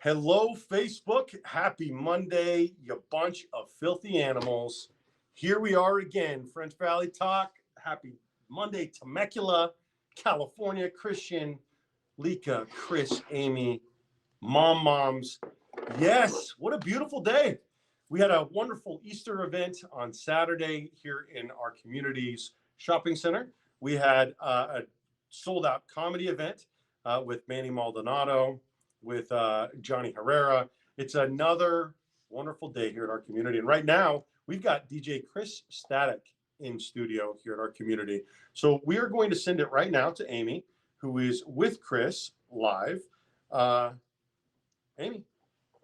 Hello, Facebook. Happy Monday, you bunch of filthy animals. Here we are again, French Valley Talk. Happy Monday, Temecula, California. Christian, Lika, Chris, Amy, moms. Yes, what a beautiful day. We had a wonderful Easter event on Saturday here in our community's shopping center. We had a sold-out comedy event with Manny Maldonado, with Johnny Herrera. It's another wonderful day here at our community. And right now, we've got DJ Chris Static in studio here at our community. So we are going to send it right now to Amy, who is with Chris live. Amy,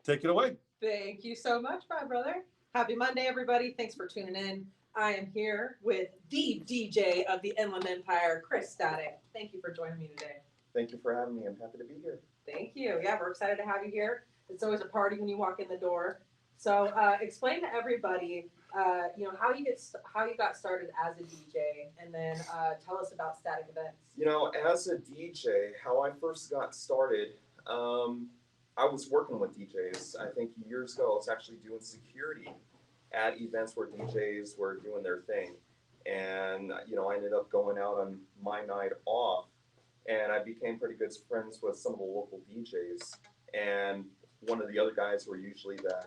take it away. Thank you so much, my brother. Happy Monday, everybody. Thanks for tuning in. I am here with the DJ of the Inland Empire, Chris Static. Thank you for joining me today. Thank you for having me. I'm happy to be here. Thank you. Yeah, we're excited to have you here. It's always a party when you walk in the door. So explain to everybody, how you got started as a DJ, and then tell us about Static Events. As a DJ, how I first got started, I was working with DJs. I think years ago, I was actually doing security at events where DJs were doing their thing. And, I ended up going out on my night off, and I became pretty good friends with some of the local DJs. And one of the other guys were usually the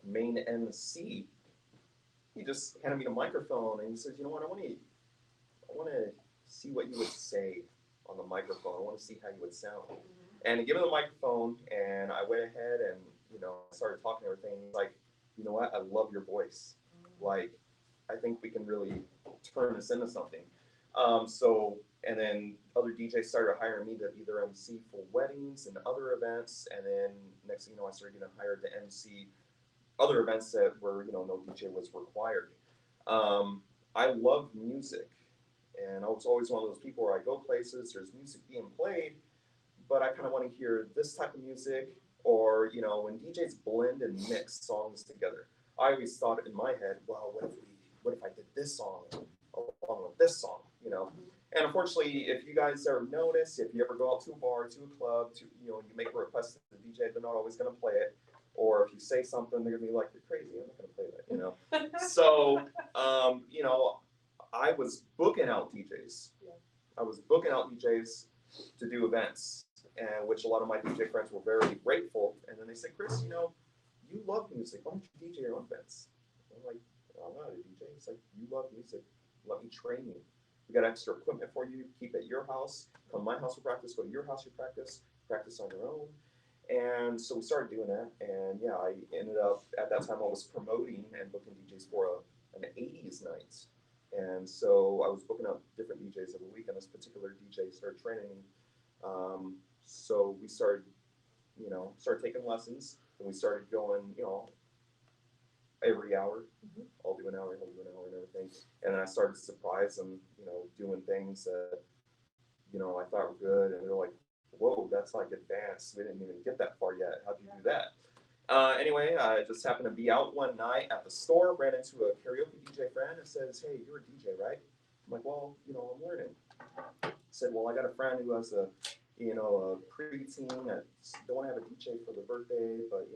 main MC. He just handed me the microphone and he says, "You know what, I want to see what you would say on the microphone. I want to see how you would sound." And I gave him the microphone, and I went ahead and, started talking and everything. He's like, "You know what? I love your voice. Like, I think we can really turn this into something." And then other DJs started hiring me to be their MC for weddings and other events. And then next thing you know, I started getting hired to MC other events that were, no DJ was required. I love music, and I was always one of those people where I go places, there's music being played, but I kind of want to hear this type of music, or, when DJs blend and mix songs together. I always thought in my head, well, what if I did this song along with this song, And unfortunately, if you guys ever notice, if you ever go out to a bar, to a club, you make a request to the DJ, they're not always going to play it. Or if you say something, they're going to be like, "You're crazy, I'm not going to play that," So, I was booking out DJs. I was booking out DJs to do events, and which a lot of my DJ friends were very grateful. And then they said, "Chris, you love music. Why don't you DJ your own events?" I'm like, "I'm not a DJ." It's like, "You love music. Let me train you. We got extra equipment for you. Keep at your house. Come to my house for practice. Go to your house for practice on your own." And so we started doing that. And yeah, I ended up, at that time, I was promoting and booking DJs for an 80s night. And so I was booking up different DJs every week, and this particular DJ started training me. So we started taking lessons, and we started going, every hour. I'll do an hour and everything. And then I started to surprise them, doing things that, I thought were good. And they're like, "Whoa, that's like advanced. We didn't even get that far yet. How'd you do that?" Anyway, I just happened to be out one night at the store, ran into a karaoke DJ friend and says, "Hey, you're a DJ, right?" I'm like, "Well, I'm learning." He said, "Well, I got a friend who has a preteen that don't want to have a DJ for their birthday, but,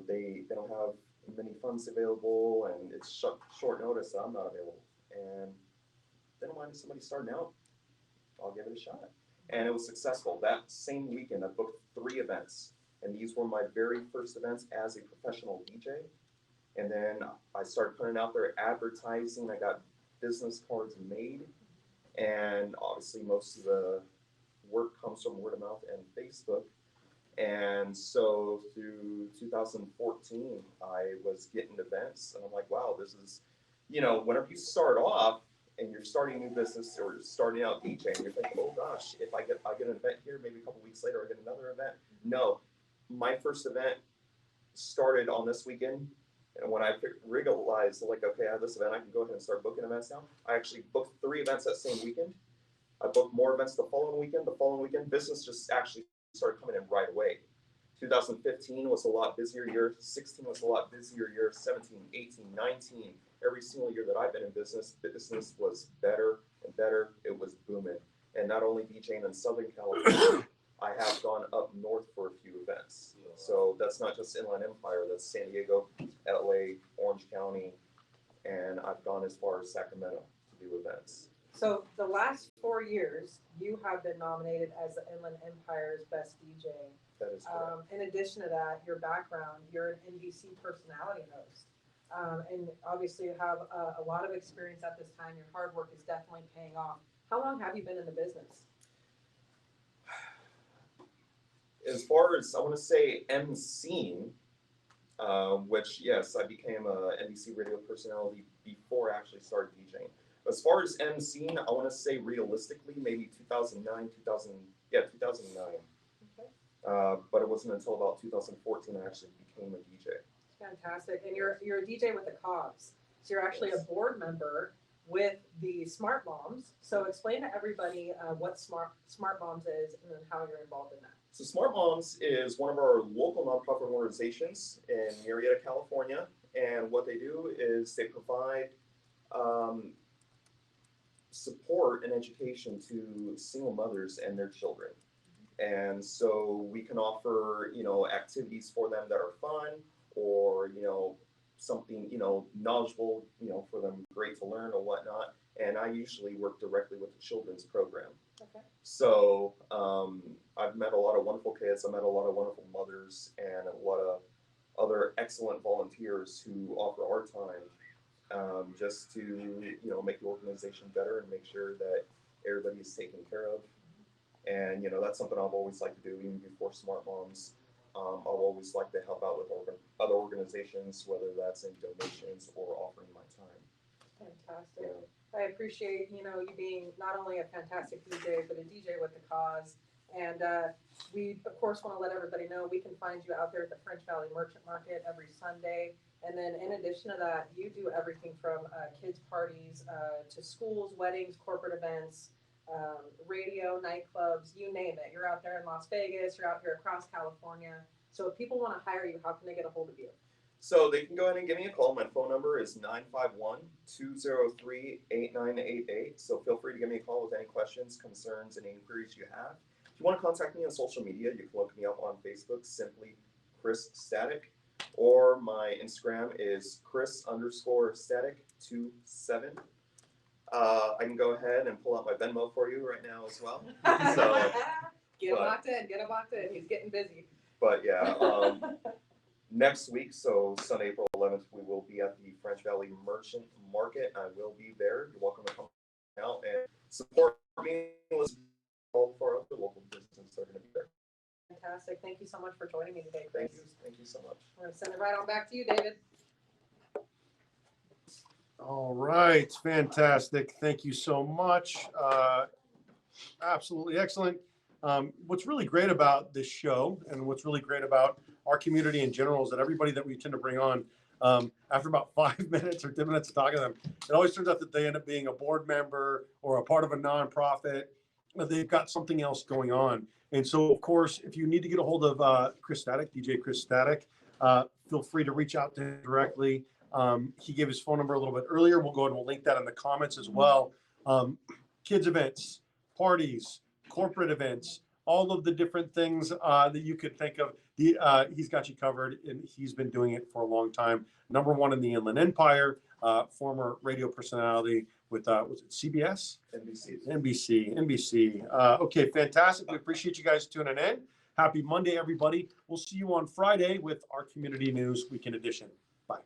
they don't have many funds available, and it's short notice that I'm not available. And they don't mind somebody starting out. I'll give it a shot." And it was successful. That same weekend, I booked 3 events. And these were my very first events as a professional DJ. And then I started putting out there advertising. I got business cards made. And obviously, most of the work comes from word of mouth and Facebook. And so through 2014, I was getting events. And I'm like, wow, this is, whenever you start off, and you're starting a new business or starting out DJing, you're thinking, "Oh gosh, if I get an event here, maybe a couple weeks later I get another event." No, my first event started on this weekend, and when I realized, like, okay, I have this event, I can go ahead and start booking events now. I actually booked 3 events that same weekend. I booked more events the following weekend. The following weekend, business just actually started coming in right away. 2015 was a lot busier year. 16 was a lot busier year. 17, 18, 19. Every single year that I've been in business was better and better. It was booming. And not only DJing in Southern California, I have gone up north for a few events. So that's not just Inland Empire, that's San Diego, LA, Orange County, and I've gone as far as Sacramento to do events. So the last 4 years, you have been nominated as the Inland Empire's best DJ. That is correct. In addition to that, your background, you're an NBC personality host. And obviously you have a lot of experience at this time. Your hard work is definitely paying off. How long have you been in the business? As far as I want to say emceeing, which yes, I became a NBC radio personality before I actually started DJing. As far as emceeing, I want to say realistically maybe 2009. Okay. But it wasn't until about 2014 I actually became a DJ. Fantastic. And you're a DJ with the Cobbs. So you're actually a board member with the Smart Moms. So explain to everybody what Smart Moms is and then how you're involved in that. So Smart Moms is one of our local nonprofit organizations in Marietta, California. And what they do is they provide support and education to single mothers and their children. And so we can offer, activities for them that are fun or, something, knowledgeable, for them great to learn or whatnot. And I usually work directly with the children's program. Okay. So I've met a lot of wonderful kids. I met a lot of wonderful mothers and a lot of other excellent volunteers who offer our time just to, make the organization better and make sure that everybody is taken care of. And, that's something I've always liked to do even before Smart Moms. I'll always like to help out with other organizations, whether that's in donations or offering my time. Fantastic. Yeah. I appreciate, you being not only a fantastic DJ, but a DJ with the cause. And we, of course, want to let everybody know we can find you out there at the French Valley Merchant Market every Sunday. And then in addition to that, you do everything from kids' parties to schools, weddings, corporate events, radio, nightclubs, you name it. You're out there in Las Vegas, you're out here across California. So if people want to hire you, how can they get a hold of you? So they can go ahead and give me a call. My phone number is 951-203-8988. So feel free to give me a call with any questions, concerns, and inquiries you have. If you want to contact me on social media, you can look me up on Facebook, simply Chris Static, or my Instagram is Chris_Static27. I can go ahead and pull out my Venmo for you right now as well. So, Get him locked in. He's getting busy. But yeah, next week, so Sunday, April 11th, we will be at the French Valley Merchant Market. I will be there. You're welcome to come out and support me. All of our other local businesses are going to be there. Fantastic. Thank you so much for joining me today, Chris. Thank you so much. I'm going to send it right on back to you, David. All right, fantastic. Thank you so much. Absolutely excellent. What's really great about this show and what's really great about our community in general is that everybody that we tend to bring on, after about 5 minutes or 10 minutes of talking to them, it always turns out that they end up being a board member or a part of a nonprofit. They've got something else going on. And so, of course, if you need to get a hold of Chris Static, DJ Chris Static, feel free to reach out to him directly. He gave his phone number a little bit earlier. We'll go ahead and we'll link that in the comments as well. Kids events, parties, corporate events, all of the different things that you could think of. He's got you covered, and he's been doing it for a long time. Number one in the Inland Empire, former radio personality with, was it CBS? NBC. Okay, fantastic. We appreciate you guys tuning in. Happy Monday, everybody. We'll see you on Friday with our Community News Weekend Edition. Bye.